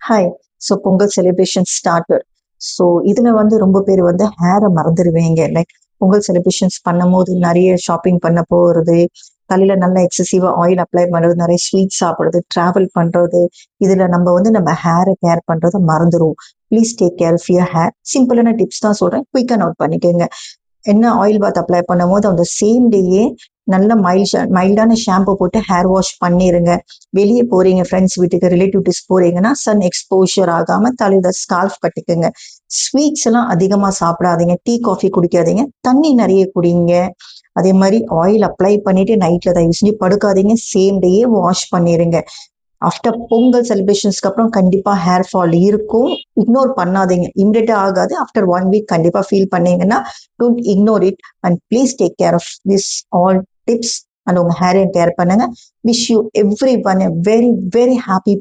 Hi. Pongal celebration started. இதுல ரொம்ப பேர் ஹேர மறந்துருவீங்க. லைக் பொங்கல் செலிப்ரேஷன்ஸ் பண்ணும்போது நெறைய ஷாப்பிங் பண்ண போறது, தலையில நல்லா எக்ஸசிவா ஆயில் அப்ளை பண்றது, நெறைய ஸ்வீட் சாப்பிடுறது, டிராவல் பண்றது. இதுல நம்ம ஹேர கேர் பண்றத மறந்துருவோம். Please take care of your hair. சிம்பிளான டிப்ஸ் தான் சொல்றேன். குயிக்கா நோட் பண்ணிக்கங்க. என்ன ஆயில் பாத் அப்ளை பண்ணும்போது அந்த சேம் டேயே நல்ல மைல்டான ஷாம்பு போட்டு ஹேர் வாஷ் பண்ணிருங்க. வெளியே போறீங்க ஃப்ரெண்ட்ஸ் வீட்டுக்கு, ரிலேட்டிவ்ஸ் போறீங்கன்னா சன் எக்ஸ்போஷர் ஆகாம தலையில ஸ்கார்ஃப் கட்டிக்கங்க. ஸ்வீட்ஸ் எல்லாம் அதிகமா சாப்பிடாதீங்க. டீ காஃபி குடிக்காதீங்க. தண்ணி நிறைய குடிங்க. அதே மாதிரி ஆயில் அப்ளை பண்ணிட்டு நைட்ல தயவு செஞ்சு படுக்காதீங்க. சேம் டேயே வாஷ் பண்ணிருங்க. ஆஃப்டர் பொங்கல் செலிப்ரேஷன்ஸ்க்கு அப்புறம் கண்டிப்பா ஹேர் ஃபால் இருக்கும். இக்னோர் பண்ணாதீங்க. இமிடியேட்டா ஆகாது. ஆஃப்டர் 1 வீக் கண்டிப்பா ஃபீல் பண்ணீங்கன்னா don't ignore it and please take care of this all tips and உங்க ஹேரையும் கேர் பண்ணுங்க. Wish you everyone a very very happy